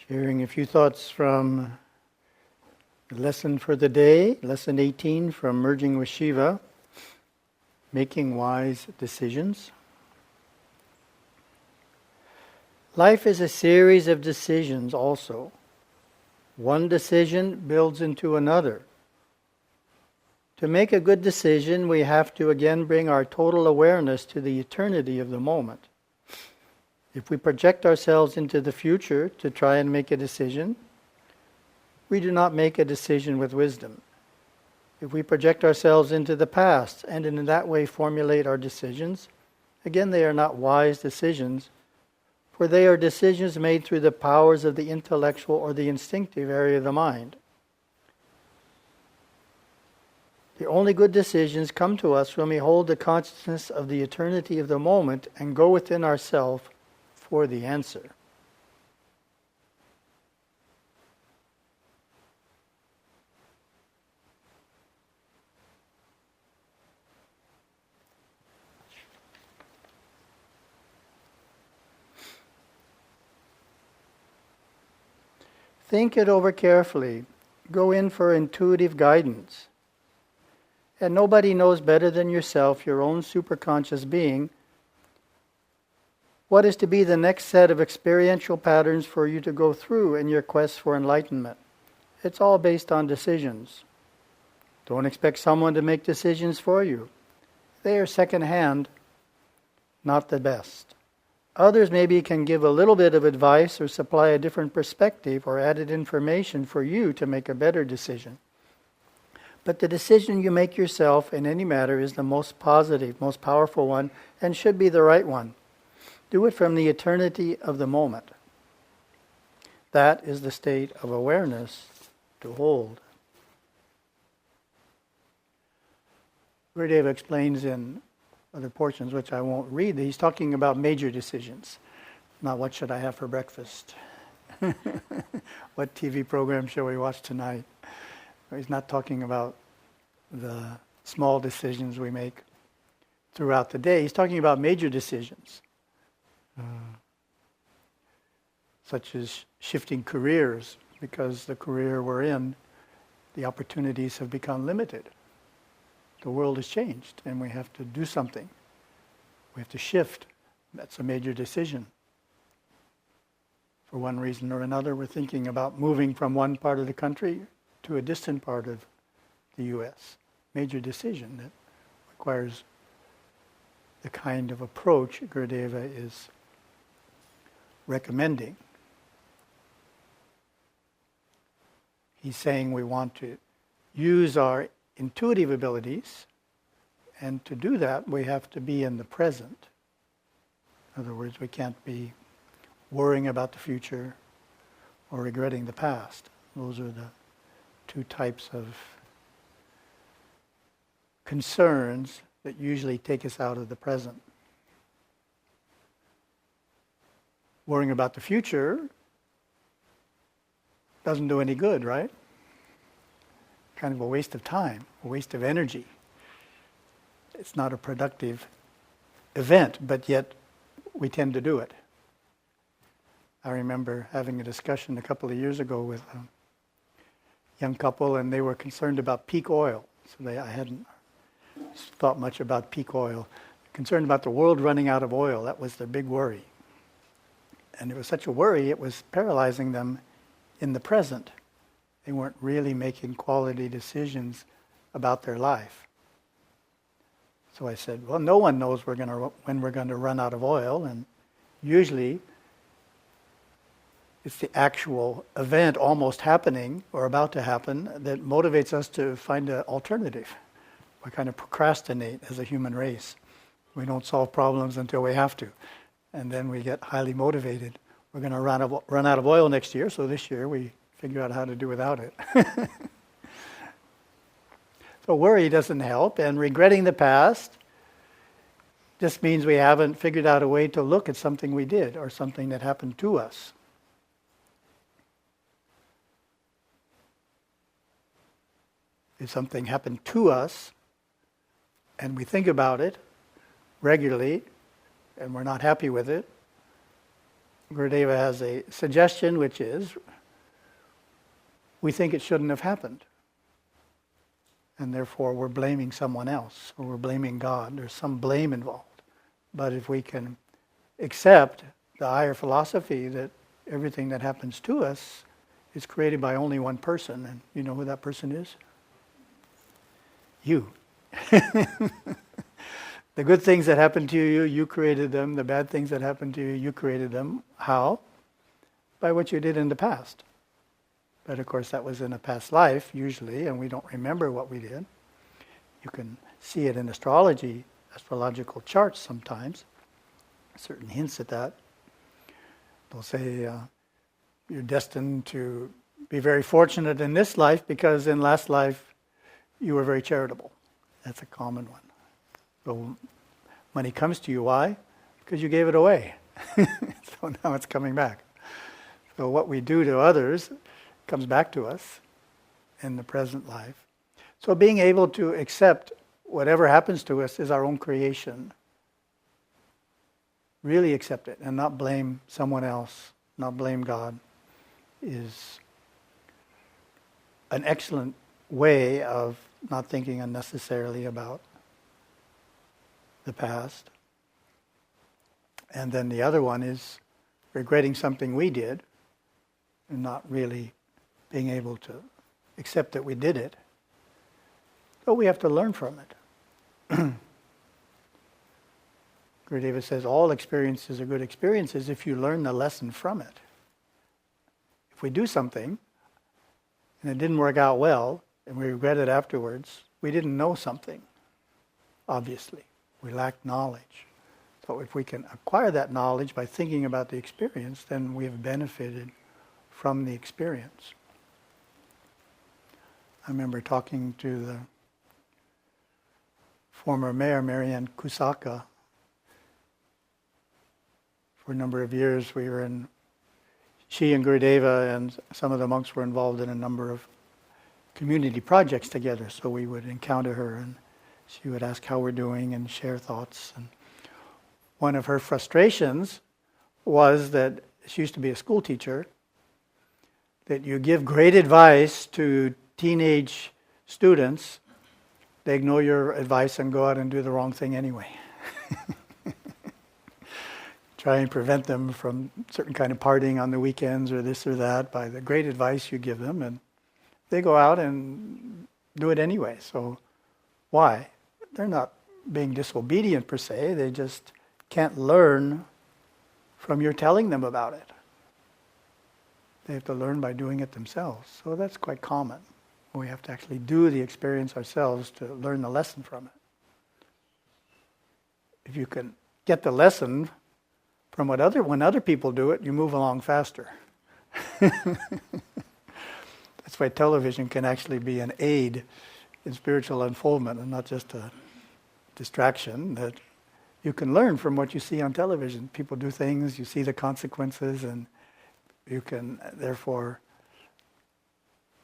Sharing a few thoughts from the lesson for the day, lesson 18 from Merging with Shiva, Making Wise Decisions. Life is a series of decisions also. One decision builds into another. To make a good decision, we have to again bring our total awareness to the eternity of the moment. If we project ourselves into the future to try and make a decision, we do not make a decision with wisdom. If we project ourselves into the past and in that way formulate our decisions, again they are not wise decisions, for they are decisions made through the powers of the intellectual or the instinctive area of the mind. The only good decisions come to us when we hold the consciousness of the eternity of the moment and go within ourselves for the answer. Think it over carefully. Go in for intuitive guidance. And nobody knows better than yourself, your own superconscious being, what is to be the next set of experiential patterns for you to go through in your quest for enlightenment. It's all based on decisions. Don't expect someone to make decisions for you. They are second-hand, not the best. Others maybe can give a little bit of advice or supply a different perspective or added information for you to make a better decision. But the decision you make yourself in any matter is the most positive, most powerful one, and should be the right one. Do it from the eternity of the moment. That is the state of awareness to hold. Gurudeva explains in other portions, which I won't read, he's talking about major decisions. Not what should I have for breakfast? What TV program shall we watch tonight? He's not talking about the small decisions we make throughout the day. He's talking about major decisions. Such as shifting careers, because the career we're in, the opportunities have become limited. The world has changed and we have to do something. We have to shift. That's a major decision. For one reason or another, we're thinking about moving from one part of the country to a distant part of the U.S. Major decision that requires the kind of approach Gurudeva is recommending. He's saying we want to use our intuitive abilities, and to do that we have to be in the present. In other words, we can't be worrying about the future or regretting the past. Those are the two types of concerns that usually take us out of the present. Worrying about the future doesn't do any good, right? Kind of a waste of time, a waste of energy. It's not a productive event, but yet we tend to do it. I remember having a discussion a couple of years ago with a young couple, and they were concerned about peak oil. So I hadn't thought much about peak oil. Concerned about the world running out of oil, that was their big worry. And it was such a worry, it was paralyzing them in the present. They weren't really making quality decisions about their life. So I said, well, no one knows when we're going to run out of oil, and usually it's the actual event almost happening or about to happen that motivates us to find an alternative. We kind of procrastinate as a human race. We don't solve problems until we have to. And then we get highly motivated. We're going to run out of oil next year, so this year we figure out how to do without it. So worry doesn't help, and regretting the past just means we haven't figured out a way to look at something we did or something that happened to us. If something happened to us and we think about it regularly and we're not happy with it, Gurudeva has a suggestion, which is we think it shouldn't have happened. And therefore we're blaming someone else, or we're blaming God. There's some blame involved. But if we can accept the higher philosophy that everything that happens to us is created by only one person, and you know who that person is? You. The good things that happen to you, you created them. The bad things that happen to you, you created them. How? By what you did in the past. But of course that was in a past life, usually, and we don't remember what we did. You can see it in astrology, astrological charts sometimes. Certain hints at that. They'll say you're destined to be very fortunate in this life because in last life you were very charitable. That's a common one. So money comes to you, why? Because you gave it away. So now it's coming back. So what we do to others comes back to us in the present life. So being able to accept whatever happens to us is our own creation. Really accept it and not blame someone else, not blame God, is an excellent way of not thinking unnecessarily about the past. And then the other one is regretting something we did and not really being able to accept that we did it. So we have to learn from it. Gurudeva says all experiences are good experiences if you learn the lesson from it. If we do something and it didn't work out well and we regret it afterwards, we didn't know something, obviously. We lacked knowledge. So if we can acquire that knowledge by thinking about the experience, then we have benefited from the experience. I remember talking to the former mayor, Marianne Kusaka. For a number of years she and Gurudeva and some of the monks were involved in a number of community projects together. So we would encounter her and she would ask how we're doing and share thoughts. And one of her frustrations was that she used to be a school teacher, that you give great advice to teenage students, they ignore your advice and go out and do the wrong thing anyway. Try and prevent them from certain kind of partying on the weekends or this or that by the great advice you give them, and they go out and do it anyway. So why? They're not being disobedient per se, they just can't learn from your telling them about it. They have to learn by doing it themselves. So that's quite common. We have to actually do the experience ourselves to learn the lesson from it. If you can get the lesson from when other people do it, you move along faster. That's why television can actually be an aid in spiritual unfoldment and not just a distraction. That you can learn from what you see on television. People do things, you see the consequences, and you can therefore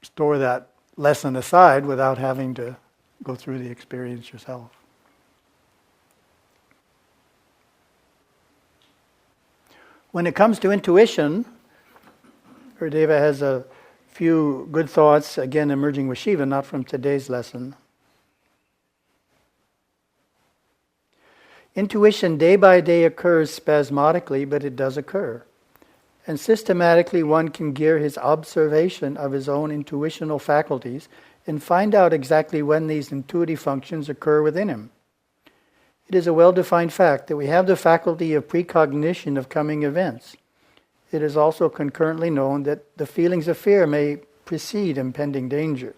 store that lesson aside without having to go through the experience yourself. When it comes to intuition, Gurudeva has a few good thoughts, again emerging with Shiva, not from today's lesson. Intuition day by day occurs spasmodically, but it does occur. And systematically one can gear his observation of his own intuitional faculties and find out exactly when these intuitive functions occur within him. It is a well-defined fact that we have the faculty of precognition of coming events. It is also concurrently known that the feelings of fear may precede impending danger.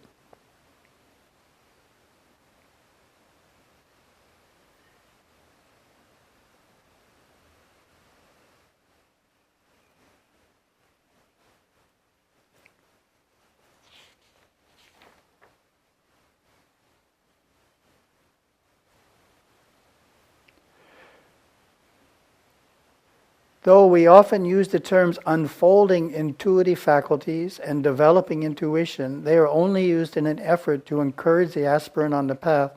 Though we often use the terms unfolding intuitive faculties and developing intuition, they are only used in an effort to encourage the aspirant on the path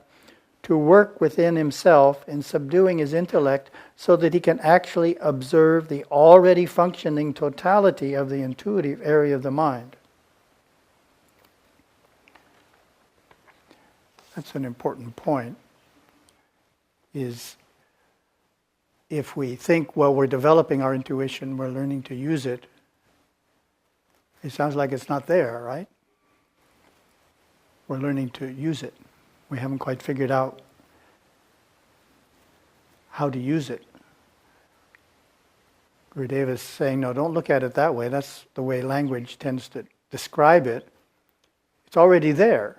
to work within himself in subduing his intellect so that he can actually observe the already functioning totality of the intuitive area of the mind. That's an important point, is if we think, well, we're developing our intuition, we're learning to use it, it sounds like it's not there, right? We're learning to use it. We haven't quite figured out how to use it. Gurudeva is saying, no, don't look at it that way. That's the way language tends to describe it. It's already there.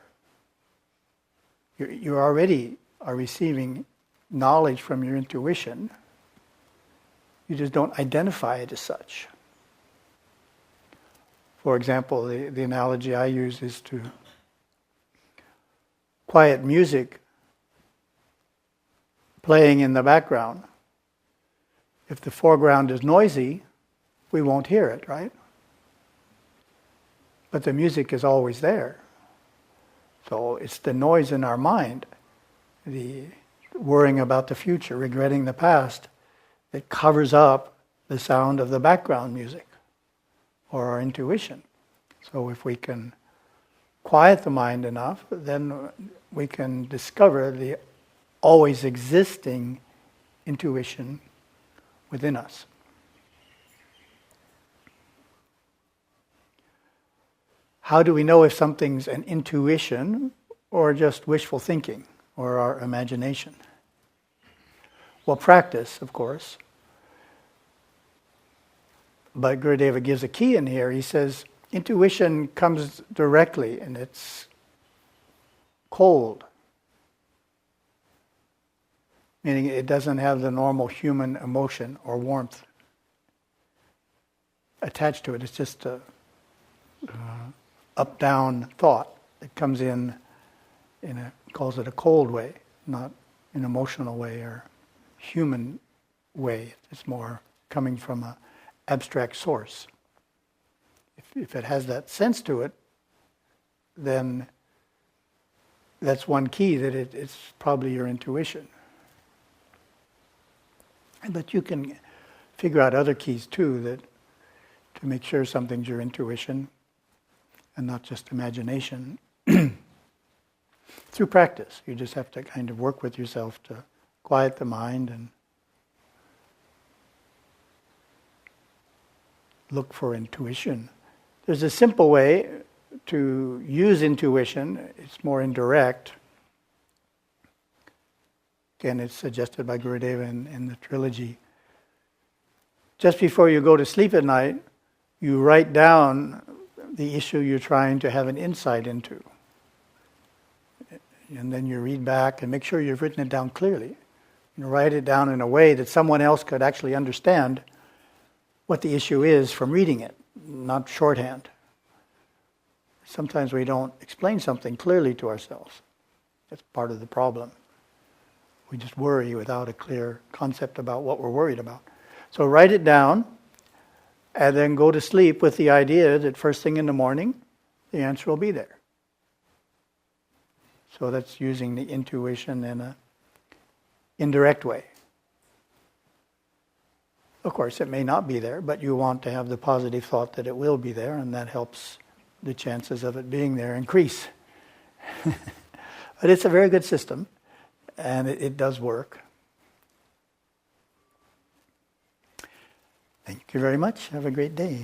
You already are receiving knowledge from your intuition. You just don't identify it as such. For example, the analogy I use is to quiet music playing in the background. If the foreground is noisy, we won't hear it, right? But the music is always there. So it's the noise in our mind, the worrying about the future, regretting the past, that covers up the sound of the background music or our intuition. So if we can quiet the mind enough, then we can discover the always existing intuition within us. How do we know if something's an intuition or just wishful thinking or our imagination? Well, practice, of course. But Gurudeva gives a key in here. He says, intuition comes directly and it's cold. Meaning it doesn't have the normal human emotion or warmth attached to it. It's just a up-down thought that comes in calls it a cold way, not an emotional way or human way. It's more coming from an abstract source. If it has that sense to it, then that's one key, that it's probably your intuition. But you can figure out other keys too, that to make sure something's your intuition and not just imagination. Through practice, you just have to kind of work with yourself to quiet the mind and look for intuition. There's a simple way to use intuition. It's more indirect. Again, it's suggested by Gurudeva in the trilogy. Just before you go to sleep at night, you write down the issue you're trying to have an insight into. And then you read back and make sure you've written it down clearly. You write it down in a way that someone else could actually understand what the issue is from reading it, not shorthand. Sometimes we don't explain something clearly to ourselves. That's part of the problem. We just worry without a clear concept about what we're worried about. So write it down and then go to sleep with the idea that first thing in the morning, the answer will be there. So that's using the intuition in an indirect way. Of course, it may not be there, but you want to have the positive thought that it will be there, and that helps the chances of it being there increase. But it's a very good system, and it does work. Thank you very much. Have a great day.